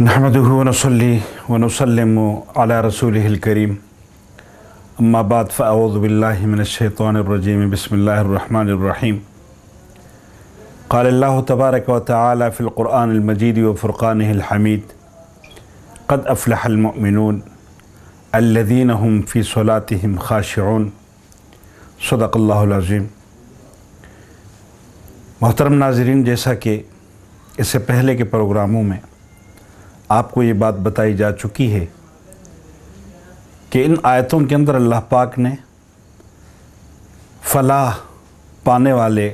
नहमदुहु व नसल्ली व नुसल्लिमु अला रसूलिहिल करीम अम्मा बाद फ़अऊज़ु बिल्लाहि मिनश्शैतानिर रजीम बिस्मिल्लाहिर रहमानिर रहीम क़ाल अल्लाहु तबारक व तआला फ़िल क़ुरआनिल मजीद व फ़ुरक़ानिहिल हमीद क़द अफ़लहल मुअमिनून अल्लज़ीना हुम फ़ी स्वलातिहिम ख़ाशिऊन सदक़ल्लाहुल अज़ीम। मोहतरम नाज़रीन, जैसा कि इससे पहले के प्रोग्रामों में आपको ये बात बताई जा चुकी है कि इन आयतों के अंदर अल्लाह पाक ने फ़लाह पाने वाले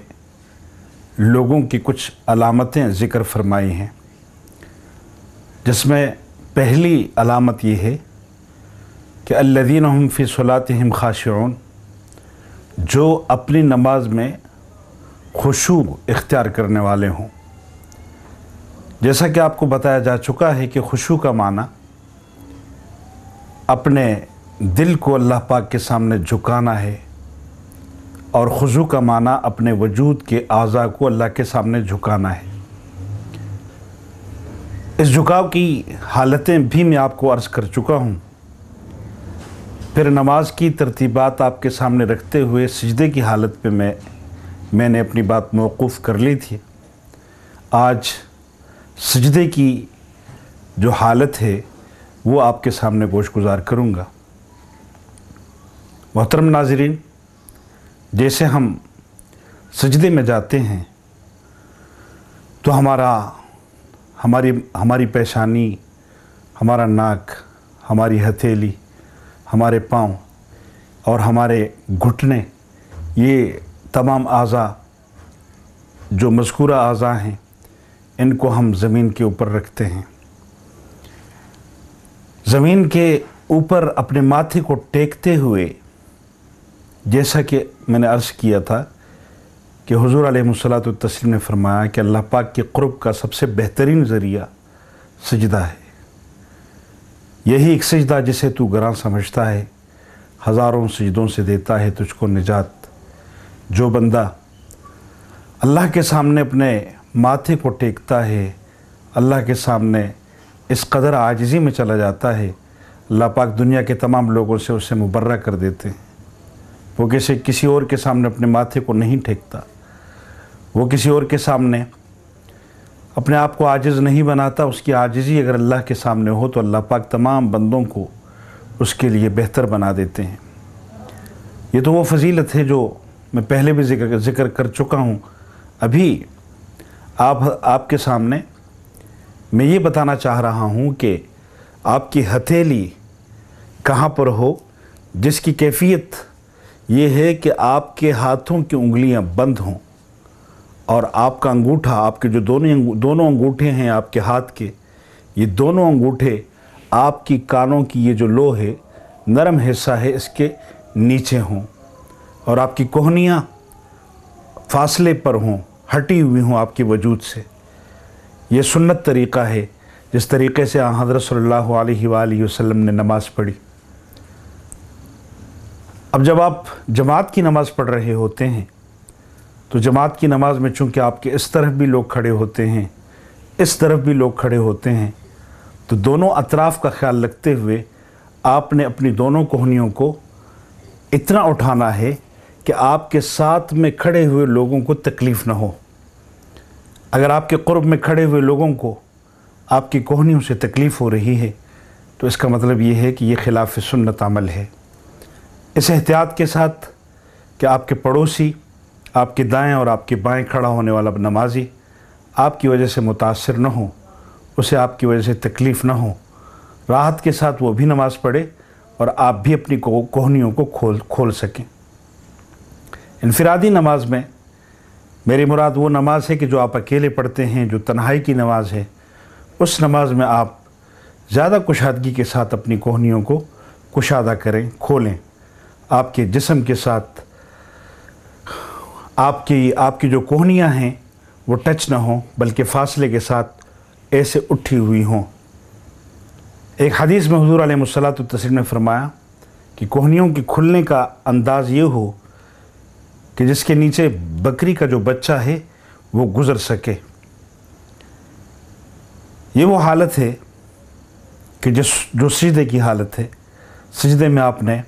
लोगों की कुछ अलामतें ज़िक्र फरमाई हैं, जिसमें पहली अलामत ये है कि अल्लज़ीना हुम फ़ी स्वलातिहिम ख़ाशिऊन, जो अपनी नमाज में खुशू इख्तियार करने वाले हों। जैसा कि आपको बताया जा चुका है कि खुशू का माना अपने दिल को अल्लाह पाक के सामने झुकाना है और खुशू का माना अपने वजूद के आज़ा को अल्लाह के सामने झुकाना है। इस झुकाव की हालतें भी मैं आपको अर्ज़ कर चुका हूँ। फिर नमाज की तरतीबात आपके सामने रखते हुए सजदे की हालत पे मैंने अपनी बात मौकूफ़ कर ली थी। आज सजदे की जो हालत है वो आपके सामने गोश गुजार करूँगा। मोहतरम नाज़रीन, जैसे हम सजदे में जाते हैं तो हमारी पेशानी, हमारा नाक, हमारी हथेली, हमारे पाँव और हमारे घुटने, ये तमाम आज़ा जो मज़कूरा आज़ा हैं, इनको हम ज़मीन के ऊपर रखते हैं। ज़मीन के ऊपर अपने माथे को टेकते हुए, जैसा कि मैंने अर्ज़ किया था कि हुज़ूर अलैहिस्सलातु तस्लीम ने फरमाया कि अल्लाह पाक के क़ुर्ब का सबसे बेहतरीन ज़रिया सजदा है। यही एक सजदा जिसे तू गरां समझता है, हज़ारों सजदों से देता है तुझको निजात। जो बंदा अल्लाह के सामने अपने माथे को टेकता है, अल्लाह के सामने इस कदर आजिज़ी में चला जाता है, अल्लाह पाक दुनिया के तमाम लोगों से उसे मुबर्रा कर देते हैं। वो किसी और के सामने अपने माथे को नहीं टेकता, वो किसी और के सामने अपने आप को आजिज़ नहीं बनाता। उसकी आजिज़ी अगर अल्लाह के सामने हो तो अल्लाह पाक तमाम बंदों को उसके लिए बेहतर बना देते हैं। ये तो वो फजीलत है जो मैं पहले भी ज़िक्र कर चुका हूँ। अभी आपके सामने मैं ये बताना चाह रहा हूँ कि आपकी हथेली कहाँ पर हो, जिसकी कैफ़ियत ये है कि आपके हाथों की उंगलियाँ बंद हों और आपका अंगूठा, आपके जो दोनों अंगूठे हैं आपके हाथ के, ये दोनों अंगूठे आपकी कानों की ये जो लो है, नरम हिस्सा है, इसके नीचे हों और आपकी कोहनियाँ फासले पर हों, हटी हुई हों आपके वजूद से। ये सुन्नत तरीक़ा है जिस तरीक़े से हज़रत सल्लल्लाहु अलैहि वसल्लम ने नमाज़ पढ़ी। अब जब आप जमात की नमाज़ पढ़ रहे होते हैं तो जमात की नमाज़ में चूँकि आपके इस तरफ भी लोग खड़े होते हैं, इस तरफ भी लोग खड़े होते हैं, तो दोनों अतराफ़ का ख्याल रखते हुए आपने अपनी दोनों कोहनियों को इतना उठाना है कि आपके साथ में खड़े हुए लोगों को तकलीफ़ ना हो। अगर आपके क़ुर्ब में खड़े हुए लोगों को आपकी कोहनियों से तकलीफ़ हो रही है तो इसका मतलब ये है कि ये ख़िलाफ़ सुन्नत अमल है। इस एहतियात के साथ कि आपके पड़ोसी, आपके दाएं और आपके बाएं खड़ा होने वाला नमाजी आपकी वजह से मुतासर न हो, उसे आपकी वजह से तकलीफ़ ना हो, राहत के साथ वो भी नमाज़ पढ़े और आप भी अपनी कोहनियों को खोल सकें। इनफिरादी नमाज में मेरी मुराद वो नमाज है कि जो आप अकेले पढ़ते हैं, जो तन्हाई की नमाज है। उस नमाज में आप ज़्यादा कुशादगी के साथ अपनी कोहनियों को कुशादा करें, खोलें। आपके जिस्म के साथ आपकी जो कोहनियाँ हैं वो टच ना हो, बल्कि फ़ासले के साथ ऐसे उठी हुई हों। एक हदीस में हुज़ूर अलैहिस्सलातु तस्लीम ने फरमाया कि कोहनियों के खुलने का अंदाज़ ये हो कि जिसके नीचे बकरी का जो बच्चा है वो गुज़र सके। ये वो हालत है کہ जो सजदे की हालत है, सजदे में आपने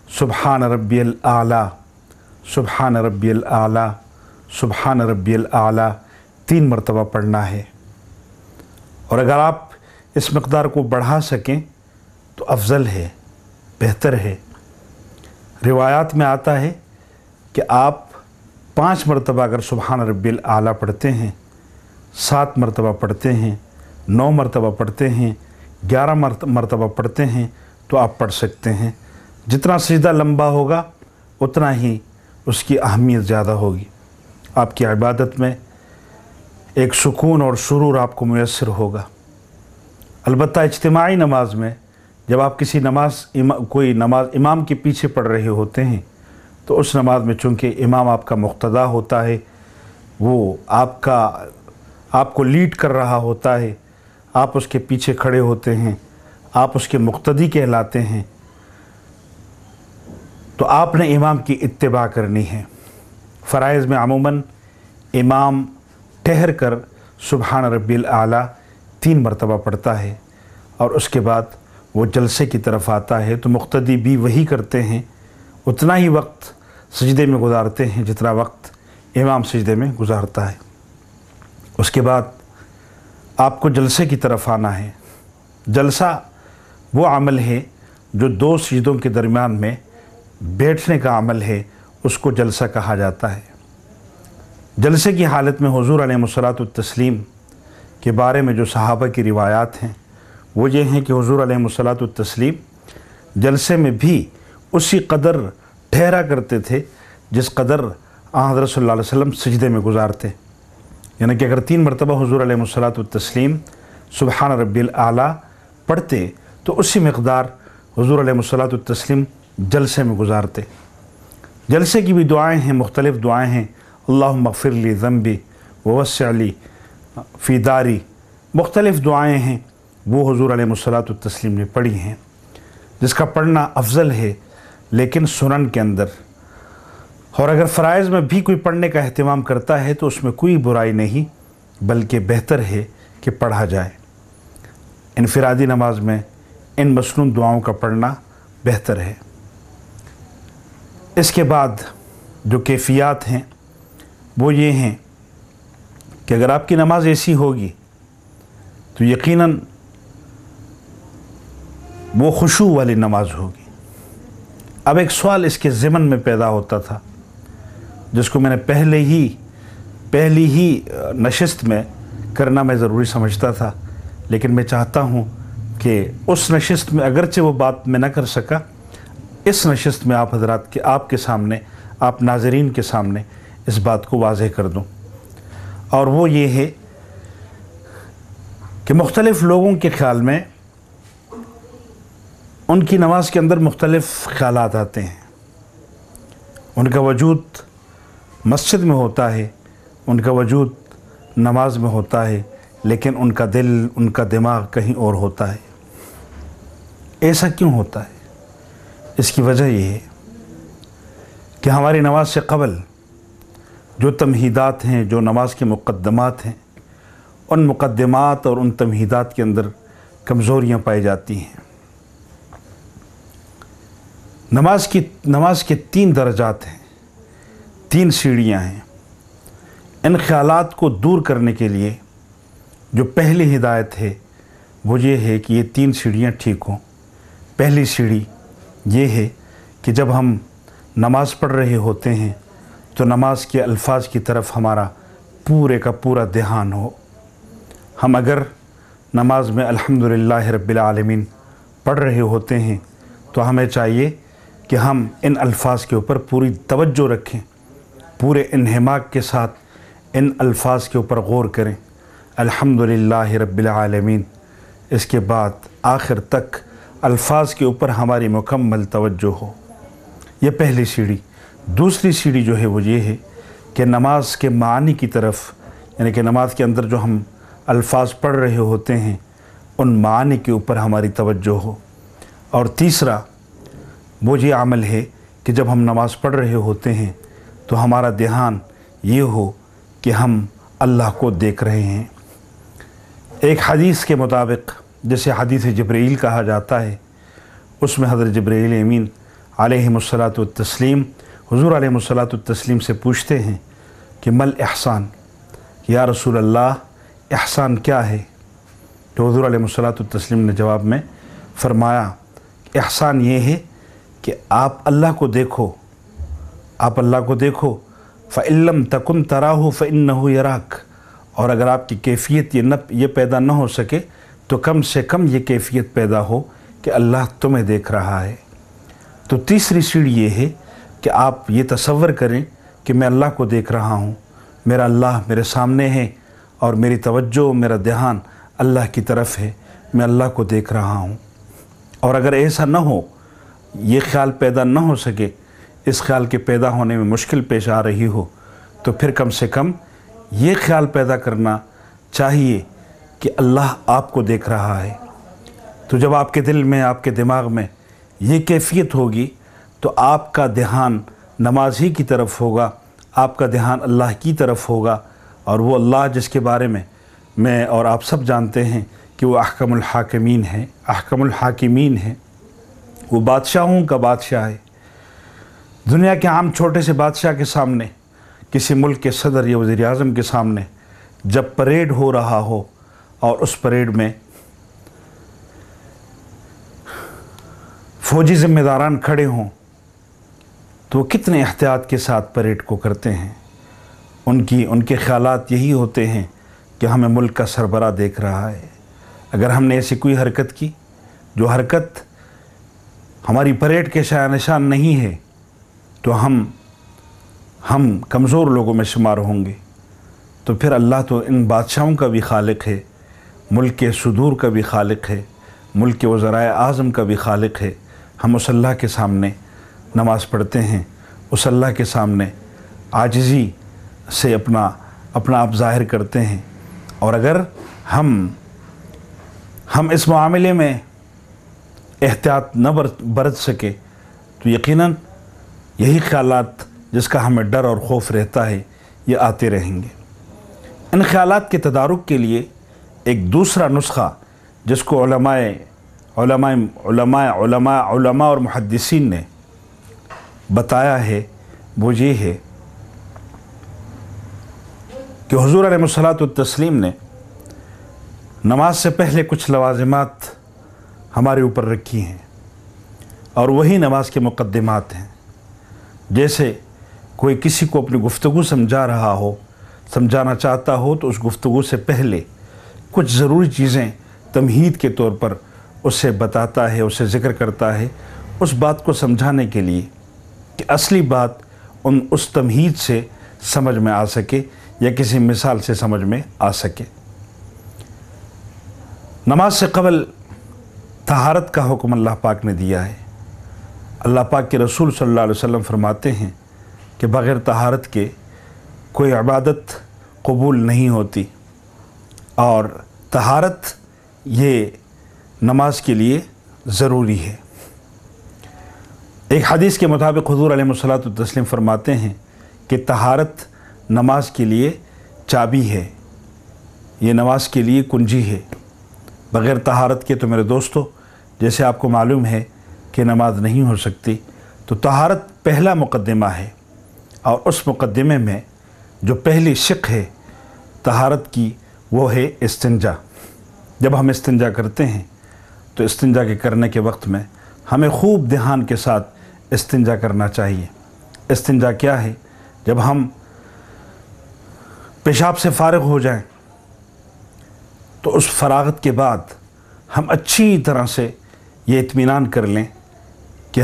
सुबहान रब्बियल आला, सुबहान रब्बियल आला, सुबहान रब्बियल आला 3 मरतबा पढ़ना है। और अगर आप इस मक़दार को बढ़ा सकें तो अफजल है, बेहतर है। रिवायात में आता है कि आप 5 मरतबा अगर सुबहान रब्बिल आला पढ़ते हैं, 7 मरतबा पढ़ते हैं, 9 मरतबा पढ़ते हैं, 11 मरतबा पढ़ते हैं तो आप पढ़ सकते हैं। जितना सजदा लंबा होगा उतना ही उसकी अहमियत ज़्यादा होगी। आपकी इबादत में एक सुकून और सुरूर आपको मुयस्सर होगा। अलबत्ता इज्तिमाई नमाज में जब आप किसी कोई नमाज इमाम के पीछे पढ़ रहे होते हैं तो उस नमाज में चूँकि इमाम आपका मुक़्तदा होता है, वो आपको लीड कर रहा होता है, आप उसके पीछे खड़े होते हैं, आप उसके मुक़्तदी कहलाते हैं, तो आपने इमाम की इत्तिबा करनी है। फ़राइज़ में अमूमन इमाम ठहर कर सुबहान रब्बिल आला 3 मरतबा पढ़ता है और उसके बाद वो जलसे की तरफ आता है, तो मुक़्तदी भी वही करते हैं, उतना ही वक्त सजदे में गुजारते हैं जितना वक्त इमाम सजदे में गुजारता है। उसके बाद आपको जलसे की तरफ आना है। जलसा वो अमल है जो 2 सजदों के दरमियान में बैठने का अमल है, उसको जलसा कहा जाता है। जलसे की हालत में हुज़ूर अलैहिस्सलातु तस्लीम के बारे में जो सहाबा की रिवायात हैं वो ये हैं कि हुज़ूर अलैहिस्सलातु तस्लीम जलसे में भी उसी कदर ठहरा करते थे जिस कदर हज़रत सल्लल्लाहु अलैहि वसल्लम सजदे में गुजारते। यानी कि अगर 3 मरतबा हुज़ूर अलैहिस्सलातु तस्लीम सुबहान रब्बिल आला पढ़ते तो उसी मक़दार हुज़ूर अलैहिस्सलातु तस्लीम जलसे में गुजारते। जलसे की भी दुआएँ हैं, मुख्तलिफ़ दुआएँ हैं। अल्लाहुम्मा ग़फ़िर ली ज़ंबी ववस्सिअ ली फ़ी दारी, मुख्तलिफ़ दुआएँ हैं, वो हुज़ूर अलैहिस्सलातु तस्लीम ने पढ़ी हैं, जिसका पढ़ना अफजल है लेकिन सुनन के अंदर। और अगर फ़राइज़ में भी कोई पढ़ने का अहतमाम करता है तो उसमें कोई बुराई नहीं, बल्कि बेहतर है कि पढ़ा जाए। इनफिरादी नमाज में इन मसनून दुआओं का पढ़ना बेहतर है। इसके बाद जो कैफ़ियत हैं वो ये हैं कि अगर आपकी नमाज ऐसी होगी तो यकीनन वो खुशू वाली नमाज होगी। अब एक सवाल इसके ज़िमन में पैदा होता था जिसको मैंने पहली ही नशिस्त में करना मैं ज़रूरी समझता था, लेकिन मैं चाहता हूँ कि उस नशिस्त में अगरचे वो बात मैं न कर सका, इस नशिस्त में आप हज़रात के आपके सामने, आप नाज़रीन के सामने इस बात को वाज़ेह कर दूँ। और वो ये है कि मुख्तलिफ़ लोगों के ख़्याल में उनकी नमाज के अंदर मुख्तलिफ़ ख़यालात आते हैं। उनका वजूद मस्जिद में होता है, उनका वजूद नमाज में होता है, लेकिन उनका दिल, उनका दिमाग कहीं और होता है। ऐसा क्यों होता है? इसकी वजह ये है कि हमारी नमाज से क़बल जो तमहीदात हैं, जो नमाज के मुक़द्दमात हैं, उन मुक़द्दमात और उन तमहीदात के अंदर कमज़ोरियाँ पाई जाती हैं। नमाज के 3 दर्जात हैं, 3 सीढ़ियाँ हैं। इन ख़यालात को दूर करने के लिए जो पहली हिदायत है वो ये है कि ये 3 सीढ़ियाँ ठीक हों। पहली सीढ़ी ये है कि जब हम नमाज़ पढ़ रहे होते हैं तो नमाज के अल्फाज की तरफ हमारा पूरे का पूरा ध्यान हो। हम अगर नमाज में अल्हम्दुलिल्लाह रब्बिल आलमीन पढ़ रहे होते हैं तो हमें चाहिए कि हम इन अल्फाज के ऊपर पूरी तवज्जो रखें, पूरे इन्हिमाक के साथ इन अल्फाज के ऊपर गौर करें, अल्हम्दुलिल्लाह रब्बिल आलमीन। इसके बाद आखिर तक अल्फाज के ऊपर हमारी मुकम्मल तवज्जो हो। ये पहली सीढ़ी। दूसरी सीढ़ी जो है वो ये है कि नमाज के मानी की तरफ, यानी कि नमाज के अंदर जो हम अल्फाज पढ़ रहे होते हैं उन मानी के ऊपर हमारी तवज्जो हो। और तीसरा वो ये अमल है कि जब हम नमाज़ पढ़ रहे होते हैं तो हमारा ध्यान ये हो कि हम अल्लाह को देख रहे हैं। एक हदीस के मुताबिक جسے حدیث جبرائیل کہا جاتا ہے، اس میں حضرت جبرائیل امین علیہمُ التسلیم حضور علیہمُ التسلیم سے پوچھتے ہیں کہ مل احسان، یا رسول اللہ احسان کیا ہے؟ تو حضور علیہمُ التسلیم نے جواب میں فرمایا احسان یہ ہے کہ آپ اللہ کو دیکھو، آپ اللہ کو دیکھو، فَإِن لَّمْ تَكُن تَرَاهُ فَإِنَّهُ يَرَاكَ، اور اگر آپ کی کیفیت یہ پیدا نہ ہو سکے تو کم سے کم یہ کیفیت پیدا ہو کہ اللہ تمہیں دیکھ رہا ہے۔ تو تیسری سیڑھی یہ ہے کہ آپ یہ تصور کریں کہ میں اللہ کو دیکھ رہا ہوں، میرا اللہ میرے سامنے ہے اور میری توجہ، میرا دھیان اللہ کی طرف ہے، میں اللہ کو دیکھ رہا ہوں۔ اور اگر ایسا نہ ہو، یہ خیال پیدا نہ ہو سکے، اس خیال کے پیدا ہونے میں مشکل پیش آ رہی ہو، تو پھر کم سے کم یہ خیال پیدا کرنا چاہیے کہ اللہ آپ کو دیکھ رہا ہے۔ تو جب آپ کے دل میں، آپ کے دماغ میں یہ کیفیت ہوگی تو آپ کا دھیان نماز ہی کی طرف ہوگا، آپ کا دھیان اللہ کی طرف ہوگا، اور وہ اللہ جس کے بارے میں اور آپ سب جانتے ہیں کہ وہ احکم الحاکمین ہے، احکم الحاکمین ہے، وہ بادشاہوں کا بادشاہ ہے۔ دنیا کے عام چھوٹے سے بادشاہ کے سامنے، کسی ملک کے صدر یا وزیر اعظم کے سامنے جب پریڈ ہو رہا ہو اور اس پریڈ میں فوجی ذمہ داران کھڑے ہوں تو وہ کتنے احتیاط کے ساتھ پریڈ کو کرتے ہیں۔ ان کے خیالات یہی ہوتے ہیں کہ ہمیں ملک کا سربراہ دیکھ رہا ہے، اگر ہم نے ایسی کوئی حرکت کی جو حرکت ہماری پریڈ کے شایان نشان نہیں ہے تو ہم کمزور لوگوں میں شمار ہوں گے۔ تو پھر اللہ تو ان بادشاہوں کا بھی خالق ہے، ملک کے صدور کا بھی خالق ہے، ملک کے وزرائے اعظم کا بھی خالق ہے۔ ہم اس اللہ کے سامنے نماز پڑھتے ہیں، اس اللہ کے سامنے عاجزی سے اپنا آپ ظاہر کرتے ہیں، اور اگر ہم اس معاملے میں احتیاط نہ برت سکے تو یقیناً یہی خیالات جس کا ہمیں ڈر اور خوف رہتا ہے یہ آتے رہیں گے۔ ان خیالات کے تدارک کے لیے ایک دوسرا نسخہ جس کو علماء اور محدثین نے بتایا ہے وہ یہ ہے کہ حضور علیہ التسلیم نے نماز سے پہلے کچھ لوازمات ہمارے اوپر رکھی ہیں، اور وہی نماز کے مقدمات ہیں۔ جیسے کوئی کسی کو اپنی گفتگو سمجھانا چاہتا ہو تو اس گفتگو سے پہلے کچھ ضروری چیزیں تمہید کے طور پر اسے بتاتا ہے، اسے ذکر کرتا ہے، اس بات کو سمجھانے کے لیے کہ اصلی بات اس تمہید سے سمجھ میں آ سکے یا کسی مثال سے سمجھ میں آ سکے۔ نماز سے قبل طہارت کا حکم اللہ پاک نے دیا ہے۔ اللہ پاک کے رسول صلی اللہ علیہ وسلم فرماتے ہیں کہ بغیر طہارت کے کوئی عبادت قبول نہیں ہوتی، اور طہارت یہ نماز کے لیے ضروری ہے۔ ایک حدیث کے مطابق حضور علیہ التسلیم فرماتے ہیں کہ طہارت نماز کے لیے چابی ہے، یہ نماز کے لیے کنجی ہے۔ بغیر طہارت کے تو میرے دوستو جیسے آپ کو معلوم ہے کہ نماز نہیں ہو سکتی۔ تو طہارت پہلا مقدمہ ہے، اور اس مقدمے میں جو پہلی شق ہے طہارت کی وہ ہے استنجا۔ جب ہم استنجا کرتے ہیں تو استنجا کے کرنے کے وقت میں ہمیں خوب دھیان کے ساتھ استنجا کرنا چاہیے۔ استنجا کیا ہے؟ جب ہم پیشاب سے فارغ ہو جائیں تو اس فراغت کے بعد ہم اچھی طرح سے یہ اطمینان کر لیں کہ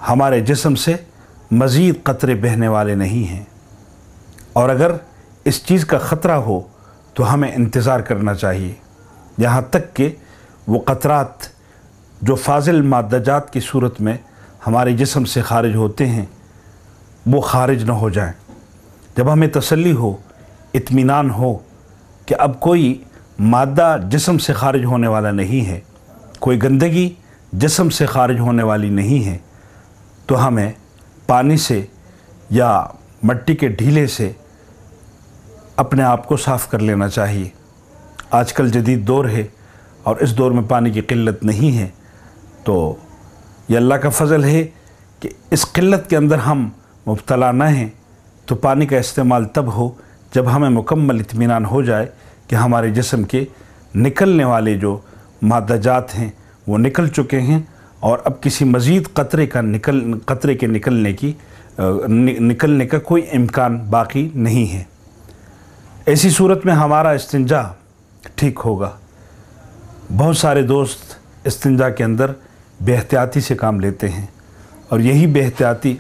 ہمارے جسم سے مزید قطرے بہنے والے نہیں ہیں، اور اگر اس چیز کا خطرہ ہو تو ہمیں انتظار کرنا چاہیے یہاں تک کہ وہ قطرات جو فاضل مادہ جات کی صورت میں ہمارے جسم سے خارج ہوتے ہیں وہ خارج نہ ہو جائیں۔ جب ہمیں تسلی ہو، اطمینان ہو کہ اب کوئی مادہ جسم سے خارج ہونے والا نہیں ہے، کوئی گندگی جسم سے خارج ہونے والی نہیں ہے، تو ہمیں پانی سے یا مٹی کے ڈھیلے سے اپنے آپ کو صاف کر لینا چاہیے۔ آج کل جدید دور ہے، اور اس دور میں پانی کی قلت نہیں ہے، تو یہ اللہ کا فضل ہے کہ اس قلت کے اندر ہم مبتلا نہ ہیں، تو پانی کا استعمال تب ہو جب ہمیں مکمل اطمینان ہو جائے کہ ہمارے جسم کے نکلنے والے جو مادہ جات ہیں وہ نکل چکے ہیں، اور اب کسی مزید قطرے کے نکلنے کا کوئی امکان باقی نہیں ہے۔ ایسی صورت میں ہمارا استنجا ٹھیک ہوگا۔ بہت سارے دوست استنجا کے اندر بے احتیاطی سے کام لیتے ہیں، اور یہی بے احتیاطی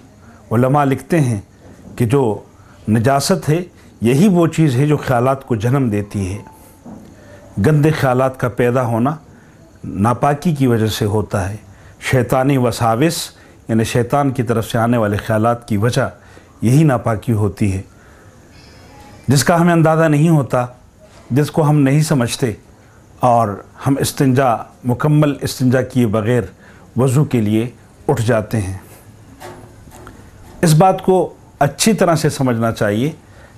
علماء لکھتے ہیں کہ جو نجاست ہے یہی وہ چیز ہے جو خیالات کو جنم دیتی ہے۔ گندے خیالات کا پیدا ہونا ناپاکی کی وجہ سے ہوتا ہے۔ شیطانی وساوس یعنی شیطان کی طرف سے آنے والے خیالات کی وجہ یہی ناپاکی ہوتی ہے، جس کا ہمیں اندازہ نہیں ہوتا، جس کو ہم نہیں سمجھتے، اور ہم مکمل استنجا کیے بغیر وضو کے لیے اٹھ جاتے ہیں۔ اس بات کو اچھی طرح سے سمجھنا چاہیے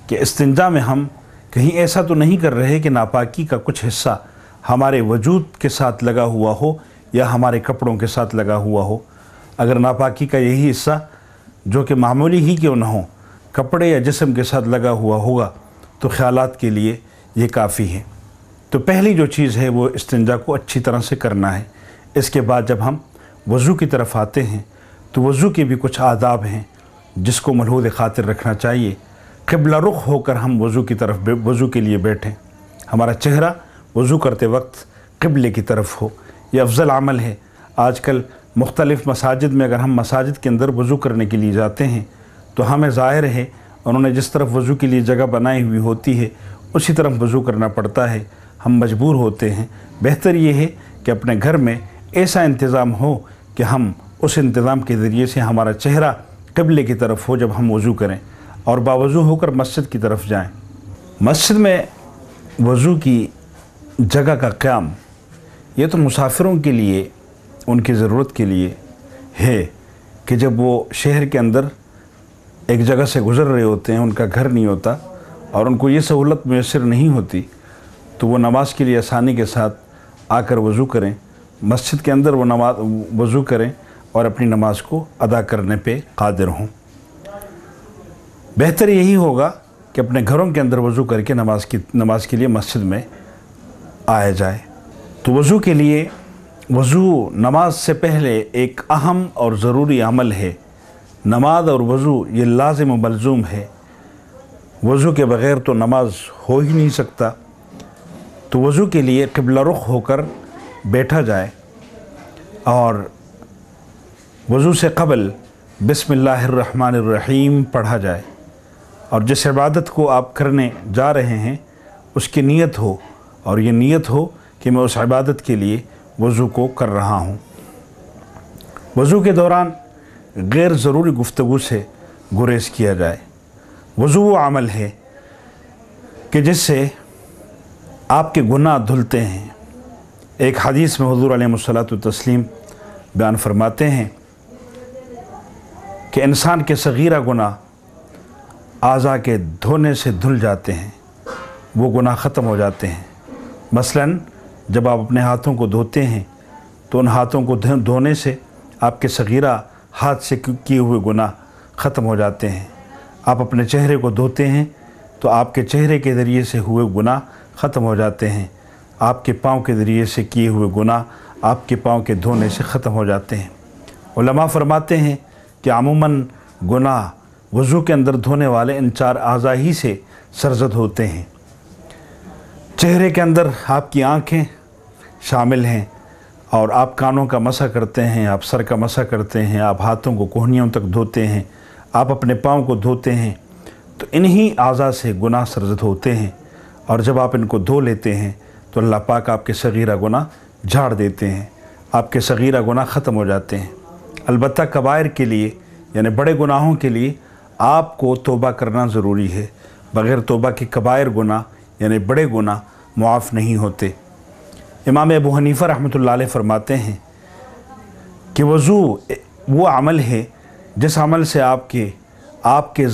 کہ استنجا میں ہم کہیں ایسا تو نہیں کر رہے کہ ناپاکی کا کچھ حصہ ہمارے وجود کے ساتھ لگا ہوا ہو یا ہمارے کپڑوں کے ساتھ لگا ہوا ہو۔ اگر ناپاکی کا یہی حصہ جو کہ معمولی ہی کیوں نہ ہو کپڑے یا جسم کے ساتھ لگا ہوا ہوگا تو خیالات کے لیے یہ کافی ہے۔ تو پہلی جو چیز ہے وہ استنجا کو اچھی طرح سے کرنا ہے۔ اس کے بعد جب ہم وضو کی طرف آتے ہیں تو وضو کے بھی کچھ آداب ہیں جس کو ملحوظ خاطر رکھنا چاہیے۔ قبلہ رخ ہو کر ہم وضو کے لیے بیٹھیں، ہمارا چہرہ وضو کرتے وقت قبلے کی طرف ہو۔ یہ افضل عمل ہے۔ آج کل مختلف مساجد میں اگر ہم مساجد کے اندر وضو کرنے کے لیے جاتے ہیں تو ہمیں ظاہر ہے انہوں نے جس طرف وضو کے لیے جگہ بنائی ہوئی ہوتی ہے اسی طرف وضو کرنا پڑتا ہے، ہم مجبور ہوتے ہیں۔ بہتر یہ ہے کہ اپنے گھر میں ایسا انتظام ہو کہ ہم اس انتظام کے ذریعے سے ہمارا چہرہ قبلے کی طرف ہو جب ہم وضو کریں، اور باوضو ہو کر مسجد کی طرف جائیں۔ مسجد میں وضو کی جگہ کا قیام یہ تو مسافروں کے لیے ان کی ضرورت کے لیے ہے کہ جب وہ شہر کے اندر ایک جگہ سے گزر رہے ہوتے ہیں، ان کا گھر نہیں ہوتا اور ان کو یہ سہولت میسر نہیں ہوتی، تو وہ نماز کے لیے آسانی کے ساتھ آ کر وضو کریں، مسجد کے اندر وہ وضو کریں اور اپنی نماز کو ادا کرنے پہ قادر ہوں۔ بہتر یہی ہوگا کہ اپنے گھروں کے اندر وضو کر کے نماز کے لیے مسجد میں آیا جائے۔ تو وضو نماز سے پہلے ایک اہم اور ضروری عمل ہے۔ نماز اور وضو یہ لازم و ملزوم ہے۔ وضو کے بغیر تو نماز ہو ہی نہیں سکتا۔ تو وضو کے لیے قبلہ رخ ہو کر بیٹھا جائے، اور وضو سے قبل بسم اللہ الرحمن الرحیم پڑھا جائے، اور جس عبادت کو آپ کرنے جا رہے ہیں اس کی نیت ہو، اور یہ نیت ہو کہ میں اس عبادت کے لیے وضو کو کر رہا ہوں۔ وضو کے دوران غیر ضروری گفتگو سے گریز کیا جائے۔ وضو وہ عمل ہے کہ جس سے آپ کے گناہ دھلتے ہیں۔ ایک حدیث میں حضور علیہ الصلوۃ والتسلیم بیان فرماتے ہیں کہ انسان کے صغیرہ گناہ اعضاء کے دھونے سے دھل جاتے ہیں، وہ گناہ ختم ہو جاتے ہیں۔ مثلاً جب آپ اپنے ہاتھوں کو دھوتے ہیں تو ان ہاتھوں کو دھونے سے آپ کے صغیرہ ہاتھ سے کیے ہوئے گناہ ختم ہو جاتے ہیں۔ آپ اپنے چہرے کو دھوتے ہیں تو آپ کے چہرے کے ذریعے سے ہوئے گناہ ختم ہو جاتے ہیں۔ آپ کے پاؤں کے ذریعے سے کیے ہوئے گناہ آپ کے پاؤں کے دھونے سے ختم ہو جاتے ہیں۔ علماء فرماتے ہیں کہ عموماً گناہ وضو کے اندر دھونے والے ان 4 اعضاء ہی سے سرزد ہوتے ہیں۔ چہرے کے اندر آپ کی آنکھیں شامل ہیں، اور آپ کانوں کا مسح کرتے ہیں، آپ سر کا مسح کرتے ہیں، آپ ہاتھوں کو کوہنیوں تک دھوتے ہیں، آپ اپنے پاؤں کو دھوتے ہیں، تو انہی اعضاء سے گناہ سرزد ہوتے ہیں، اور جب آپ ان کو دھو لیتے ہیں تو اللہ پاک آپ کے صغیرہ گناہ جھاڑ دیتے ہیں، آپ کے صغیرہ گناہ ختم ہو جاتے ہیں۔ البتہ کبائر کے لیے یعنی بڑے گناہوں کے لیے آپ کو توبہ کرنا ضروری ہے۔ بغیر توبہ کے کبائر گناہ یعنی بڑے گناہ معاف نہیں ہوتے۔ امام ابو حنیفہ رحمۃ اللہ علیہ فرماتے ہیں کہ وضو وہ عمل ہے جس عمل سے آپ کی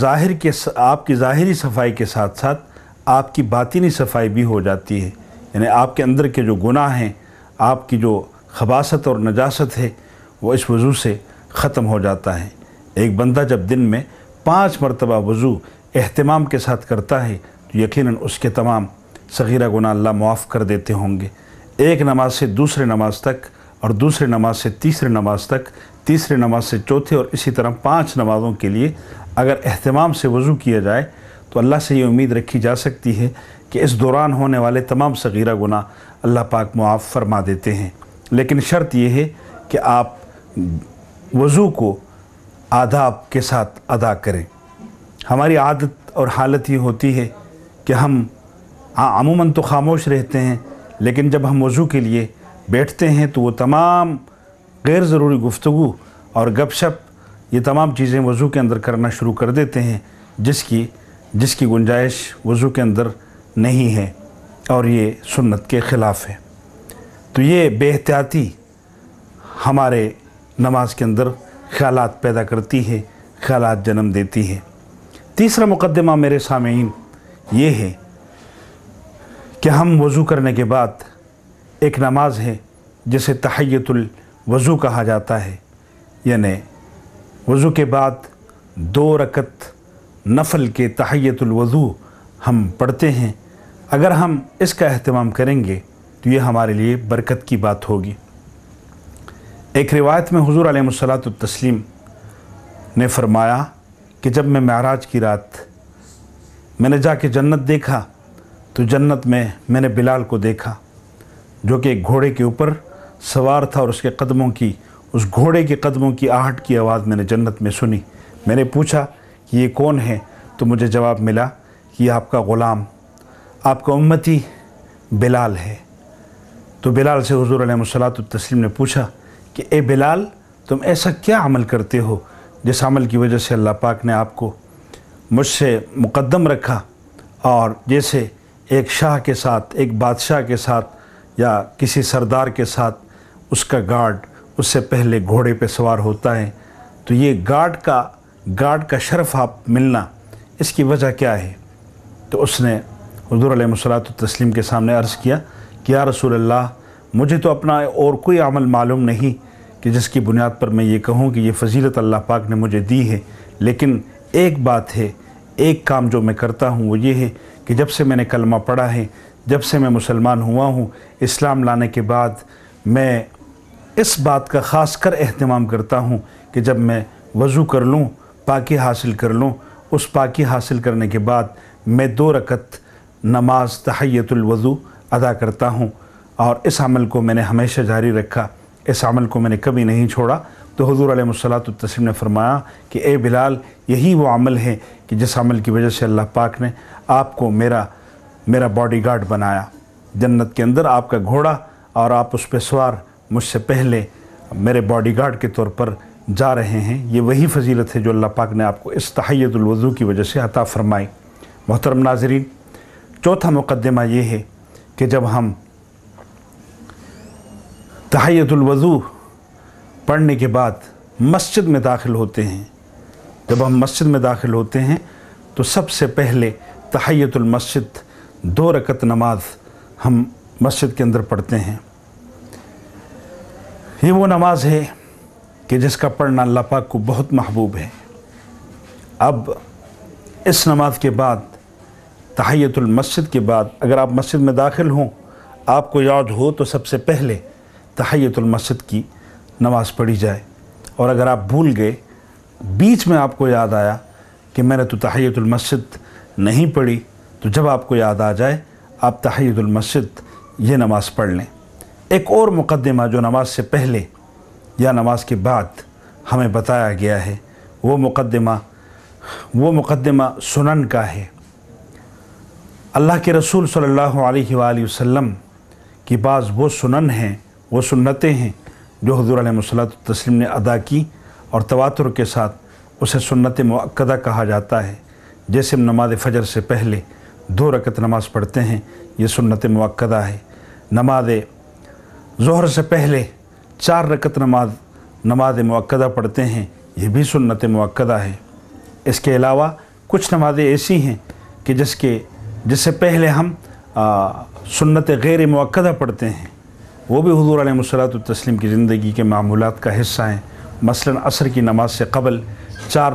ظاہری صفائی کے ساتھ ساتھ آپ کی باطنی صفائی بھی ہو جاتی ہے، یعنی آپ کے اندر کے جو گناہ ہیں आपकी जो खबासत और नजासत है वो इस वज़ू से ख़त्म हो जाता है। एक बंदा जब दिन में 5 मरतबा वज़ू एहतिमाम के साथ करता है तो यकीनन उसके तमाम सगीरा गुनाह अल्लाह मुआफ़ कर देते होंगे। एक नमाज से दूसरे नमाज तक और दूसरे नमाज से तीसरे नमाज तक, तीसरे नमाज से चौथे और इसी तरह 5 नमाज़ों के लिए अगर एहतिमाम से वज़ू किया जाए तो अल्लाह से ये उम्मीद रखी जा सकती है कि इस दौरान होने वाले तमाम सगीरा गुनाह अल्लाह पाक मुआफ़ फरमा देते हैं। लेकिन शर्त यह है कि आप वज़ू को आदाब के साथ अदा करें। हमारी आदत और हालत ये होती है कि हम अमूमन तो खामोश रहते हैं, लेकिन जब हम वज़ू के लिए बैठते हैं तो वो तमाम गैर ज़रूरी गुफ्तगू और गपशप, ये तमाम चीज़ें वज़ू के अंदर करना शुरू कर देते हैं जिसकी गुंजाइश वज़ू के अंदर नहीं है और ये सुन्नत के ख़िलाफ़ है। तो ये बेहतियाती हमारे नमाज के अंदर ख़यालात पैदा करती है, ख़यालात जन्म देती है। तीसरा मुक़द्दमा मेरे सामीन ये है कि हम वज़ू करने के बाद एक नमाज है जिसे तहियतुल वज़ू कहा जाता है, यानी वज़ू के बाद 2 रकत नफल के तहियतुल वज़ू हम पढ़ते हैं। अगर हम इसका अहतमाम करेंगे तो ये हमारे लिए बरकत की बात होगी। एक रिवायत में हुज़ूर अलैहिस्सलातु तस्लीम ने फरमाया कि जब मैं मेराज की रात मैंने जाके जन्नत देखा तो जन्नत में मैंने बिलाल को देखा जो कि एक घोड़े के ऊपर सवार था और उस घोड़े के कदमों की आहट की आवाज़ मैंने जन्नत में सुनी। मैंने पूछा कि ये कौन है, तो मुझे जवाब मिला कि ये आपका ग़ुलाम, आपका उम्मती बिलाल है। तो बिलाल से हुज़ूर अलैहिस्सलातु तस्लीम ने पूछा कि ए बिलाल, तुम ऐसा क्या अमल करते हो जिस अमल की वजह से अल्लाह पाक ने आपको मुझसे मुक़द्दम रखा, और जैसे एक शाह के साथ, एक बादशाह के साथ या किसी सरदार के साथ उसका गार्ड उससे पहले घोड़े पे सवार होता है, तो ये गार्ड का शर्फ आप मिलना, इसकी वजह क्या है? तो उसने हुज़ूर अलैहिस्सलातु तस्लीम के सामने अर्ज़ किया कि या रसूल अल्लाह, मुझे तो अपना और कोई अमल मालूम नहीं कि जिसकी बुनियाद पर मैं ये कहूँ कि ये फ़जीलत अल्लाह पाक ने मुझे दी है, लेकिन एक बात है, एक काम जो मैं करता हूँ वो ये है कि जब से मैंने कलमा पढ़ा है, जब से मैं मुसलमान हुआ हूँ, इस्लाम लाने के बाद मैं इस बात का ख़ास कर एहतमाम करता हूँ कि जब मैं वज़ू कर लूँ, पाकी हासिल कर लूँ, उस पाकी हासिल करने के बाद मैं 2 रकत नमाज तहियतुल वज़ू अदा करता हूँ, और इस अमल को मैंने हमेशा जारी रखा, इस अमल को मैंने कभी नहीं छोड़ा। तो हुज़ूर अलैहिस्सलातु तस्लीम ने फरमाया कि ए बिलाल, यही वो अमल है कि जिस अमल की वजह से अल्लाह पाक ने आपको मेरा बॉडीगार्ड बनाया। जन्नत के अंदर आपका घोड़ा और आप उस पर सवार मुझसे पहले मेरे बॉडीगार्ड के तौर पर जा रहे हैं। ये वही फ़जीलत है जो अल्लाह पाक ने आपको इस तहियतुल वज़ू की वजह से अता फ़रमाई। मोहतरम नाज़रीन, चौथा मुक़द्दमा ये है कि जब हम तहियतुल वज़ू पढ़ने के बाद मस्जिद में दाखिल होते हैं, जब हम मस्जिद में दाखिल होते हैं तो सबसे पहले तहियतुल मस्जिद 2 रकत नमाज हम मस्जिद के अंदर पढ़ते हैं। ये वो नमाज है कि जिसका पढ़ना अल्लाह पाक को बहुत महबूब है। अब इस नमाज के बाद, तहियतुल मस्जिद के बाद, अगर आप मस्जिद में दाखिल हों, आपको याद हो तो सबसे पहले तहियतुल मस्जिद की नमाज़ पढ़ी जाए, और अगर आप भूल गए, बीच में आपको याद आया कि मैंने तो तहियतुल मस्जिद नहीं पढ़ी, तो जब आपको याद आ जाए आप तहियतुल मस्जिद ये नमाज़ पढ़ लें। एक और मुक़द्दमा जो नमाज से पहले या नमाज के बाद हमें बताया गया है, वो मुक़द्दमा सुनन का है। अल्लाह के रसूल सल्लल्लाहु अलैहि वसल्लम की बाज़ वो सुनन हैं, वो सुन्नतें हैं जो हुज़ूर अलैहिस्सलातु तस्लीम ने अदा की, और तवातुर के साथ उसे सुन्नत मुअक्कदा कहा जाता है। जैसे नमाज फ़जर से पहले 2 रकत नमाज़ पढ़ते हैं, ये सुन्नत मुअक्कदा है। नमाज ज़ोहर से पहले 4 रकत नमाज मुअक्कदा पढ़ते हैं, ये भी सुन्नत मुअक्कदा है। इसके अलावा कुछ नमाज़ें ऐसी हैं कि जिससे पहले हम सुन्नत गैर मुअक्कदा पढ़ते हैं। वो भी हुज़ूर अलैहिस्सलातु तस्लीम की ज़िंदगी के मामूलात का हिस्सा हैं। मसलन असर की नमाज से क़बल 4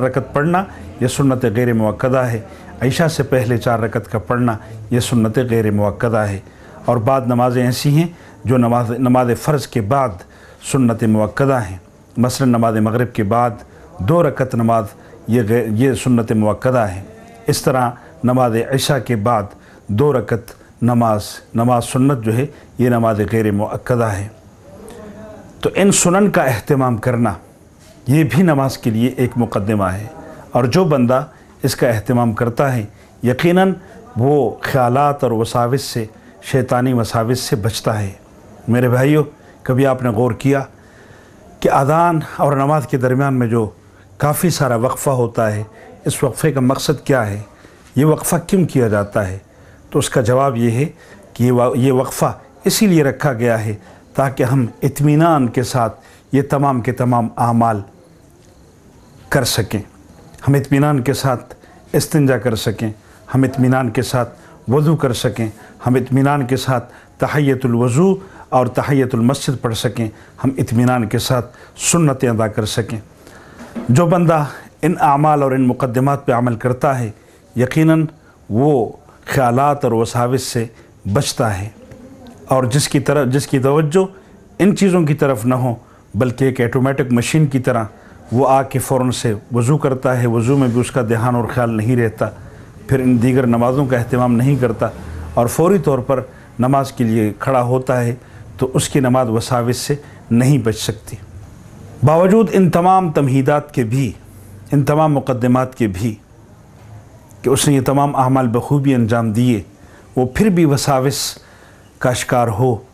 रकत पढ़ना यह सुन्नत गैर मुअक्कदा है। इशा से पहले 4 रकत का पढ़ना यह सुन्नत गैर मुअक्कदा है। और बाद नमाज़ें ऐसी हैं जो नमाज फ़र्ज़ के बाद सुन्नत मुअक्कदा हैं। मसलन नमाज मग़रिब के बाद 2 रकत नमाज ये सुन्नत मुअक्कदा है। इस तरह नमाज इशा के बाद 2 रकत नमाज सुन्नत जो है ये नमाज गैर मुअक्कदा है। तो इन सुनन का अहतमाम करना ये भी नमाज के लिए एक मुक़द्दमा है, और जो बंदा इसका अहतमाम करता है यकीनन वो ख़यालात और वसाविस से, शैतानी वसाविस से बचता है। मेरे भाइयों, कभी आपने गौर किया कि अज़ान और नमाज के दरमियान में जो काफ़ी सारा वक्फ़ा होता है, इस वक्फ़े का मकसद क्या है, ये वक्फ़ा क्यों किया जाता है? तो उसका जवाब ये है कि ये वक्फ़ा इसीलिए रखा गया है ताकि हम इत्मीनान के साथ ये तमाम के तमाम आमाल कर सकें, हम इत्मीनान के साथ इस्तिंजा कर सकें, हम इत्मीनान के साथ वज़ू कर सकें, हम इत्मीनान के साथ तहियतुल वज़ू और तहियतुल मस्जिद पढ़ सकें, हम इत्मीनान के साथ सुन्नतें अदा कर सकें। जो बंदा इन आमाल और इन मुक़द्दिमात पे अमल करता है यकीनन वो ख़यालात और वसाविस से बचता है, और जिसकी तवज्जो इन चीज़ों की तरफ न हो बल्कि एक ऑटोमेटिक मशीन की तरह वो आके फ़ौरन से वज़ू करता है, वज़ू में भी उसका ध्यान और ख़्याल नहीं रहता, फिर इन दीगर नमाज़ों का अहतमाम नहीं करता और फ़ौरी तौर पर नमाज के लिए खड़ा होता है, तो उसकी नमाज वसाविस से नहीं बच सकती। बावजूद इन तमाम तमहीदात के भी, इन तमाम मुक़द्दिमात के भी कि उसने ये तमाम अमाल बखूबी अंजाम दिए, वो फिर भी वसाविस का शिकार हो,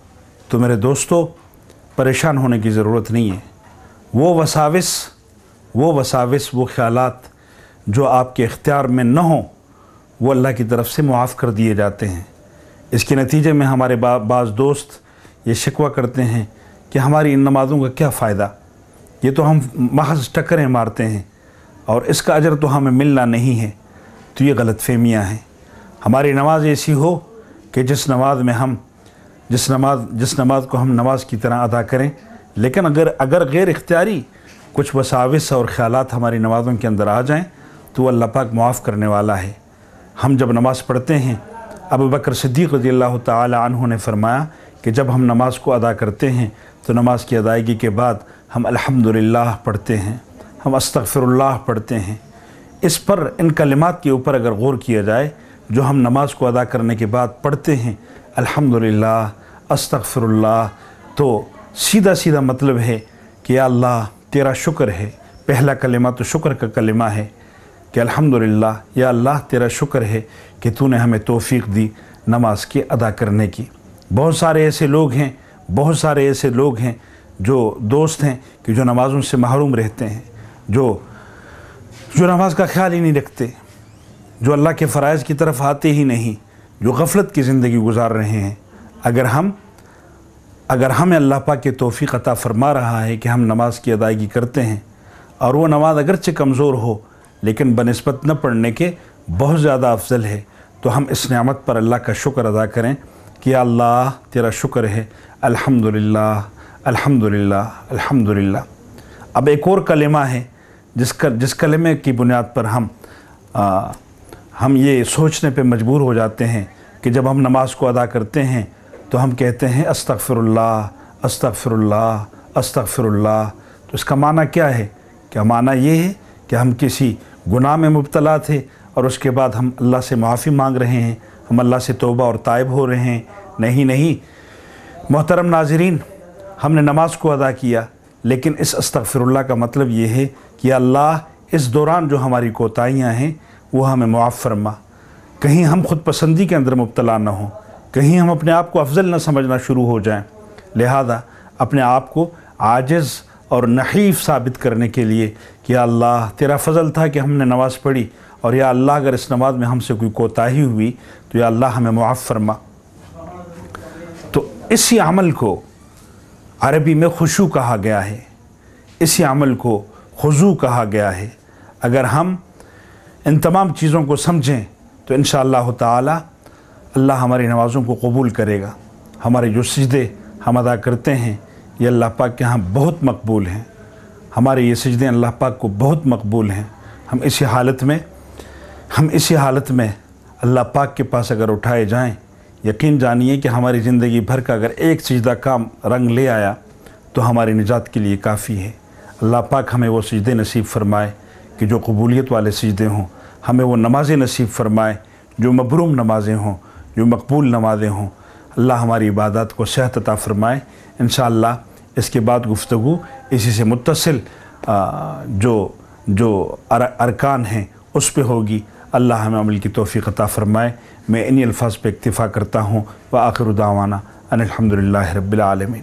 तो मेरे दोस्तों परेशान होने की ज़रूरत नहीं है। वो वसाविस वो ख़यालात जो आपके इख्तियार में न हो वो अल्लाह की तरफ से मुआफ़ कर दिए जाते हैं। इसके नतीजे में हमारे बाज़ दोस्त ये शिकवा करते हैं कि हमारी इन नमाज़ों का क्या फ़ायदा, ये तो हम महज टक्करें मारते हैं और इसका अजर तो हमें मिलना नहीं है। तो ये गलतफ़हमियाँ हैं। हमारी नमाज ऐसी हो कि जिस नमाज को हम नमाज की तरह अदा करें, लेकिन अगर गैर इख्तियारी कुछ वसाविस और ख़यालात हमारी नमाज़ों के अंदर आ जाएं तो अल्लाह पाक मुआफ़ करने वाला है। हम जब नमाज़ पढ़ते हैं, अबू बकर सिद्दीक़ रज़ियल्लाहु ताला अन्हु ने फरमाया कि जब हम नमाज़ को अदा करते हैं तो नमाज की अदायगी के बाद हम अल्हम्दुलिल्लाह पढ़ते हैं, हम अस्तग़फ़िरुल्लाह पढ़ते हैं। इस पर, इन कलिमात के ऊपर अगर गौर किया जाए जो हम नमाज को अदा करने के बाद पढ़ते हैं, अल्हम्दुलिल्लाह, अस्तग़फ़िरुल्लाह, तो सीधा मतलब है कि या अल्लाह तेरा शुक्र है। पहला कलिमा तो शुक्र का कलिमा है कि अल्हम्दुलिल्लाह, या अल्लाह तेरा शुक्र है कि तूने हमें तौफ़ीक़ दी नमाज के अदा करने की। बहुत सारे ऐसे लोग हैं जो दोस्त हैं कि जो नमाज़ों से महरूम रहते हैं, जो नमाज का ख्याल ही नहीं रखते, जो अल्लाह के फ़राइज़ की तरफ आते ही नहीं, जो गफलत की ज़िंदगी गुजार रहे हैं। अगर हमें अल्लाह पाक की तौफ़ीक़ अता फ़रमा रहा है कि हम नमाज की अदायगी करते हैं और वो नमाज अगरचे कमज़ोर हो लेकिन बनिस्बत न पढ़ने के बहुत ज़्यादा अफजल है, तो हम इस नेमत पर अल्लाह का शुक्र अदा करें कि या अल्लाह तेरा शुक्र है, अल्हम्दुलिल्लाह, अल्हम्दुलिल्लाह, अल्हम्दुलिल्लाह। अब एक और कलिमा है जिस कलिमे की बुनियाद पर हम ये सोचने पे मजबूर हो जाते हैं कि जब हम नमाज को अदा करते हैं तो हम कहते हैं अस्तग़फ़िरुल्लाह, अस्तग़फ़िरुल्लाह, अस्तग़फ़िरुल्लाह। तो इसका माना क्या है? क्या माना ये है कि हम किसी गुनाह में मुब्तला थे और उसके बाद हम अल्लाह से माफ़ी मांग रहे हैं, हम अल्लाह से तौबा और ताइब हो रहे हैं? नहीं मोहतरम नाज़रीन, हमने नमाज को अदा किया, लेकिन इस अस्तग़फ़िरुल्लाह का मतलब ये है कि अल्लाह इस दौरान जो हमारी कोताहियाँ हैं वो हमें मुआफ़ फरमा। कहीं हम ख़ुद पसंदी के अंदर मुब्तला न हो, कहीं हम अपने आप को अफजल न समझना शुरू हो जाएं। लिहाजा अपने आप को आजिज़ और नहीफ़ साबित करने के लिए कि या अल्लाह तेरा फ़ज़ल था कि हमने नमाज़ पढ़ी, और या अल्लाह अगर इस नमाज में हमसे कोई कोताही हुई तो या अल्लाह हमें मुआफ़ फरमा। तो इसी अमल को अरबी में खुशू कहा गया है, इसी अमल को खुज़ू कहा गया है। अगर हम इन तमाम चीज़ों को समझें तो इंशाअल्लाह ताला अल्लाह हमारी नमाज़ों को कबूल करेगा, ہمارے جو سجدے ہم ادا کرتے ہیں یہ اللہ پاک کے ہاں بہت مقبول ہیں، ہمارے یہ سجدے اللہ پاک کو بہت مقبول ہیں۔ ہم اسی حالت میں اللہ پاک کے پاس اگر اٹھائے جائیں، یقین جانیے کہ ہماری زندگی بھر کا اگر ایک سجدہ کام رنگ لے آیا تو ہماری نجات کے لیے کافی ہے۔ اللہ پاک ہمیں وہ سجدے نصیب فرمائے کہ جو قبولیت والے سجدے ہوں، ہمیں وہ نمازیں نصیب فرمائے جو مبروم نمازیں ہوں، جو مقبول نمازیں ہوں۔ اللہ ہماری عبادات کو صحت عطا فرمائے۔ انشاءاللہ اس کے بعد گفتگو اسی سے متصل جو ارکان ہیں اس پہ ہوگی۔ اللہ ہمیں عمل کی توفیق عطا فرمائے۔ میں انہی الفاظ پہ اکتفا کرتا ہوں۔ وآخر دعوانا ان الحمدللہ رب العالمین۔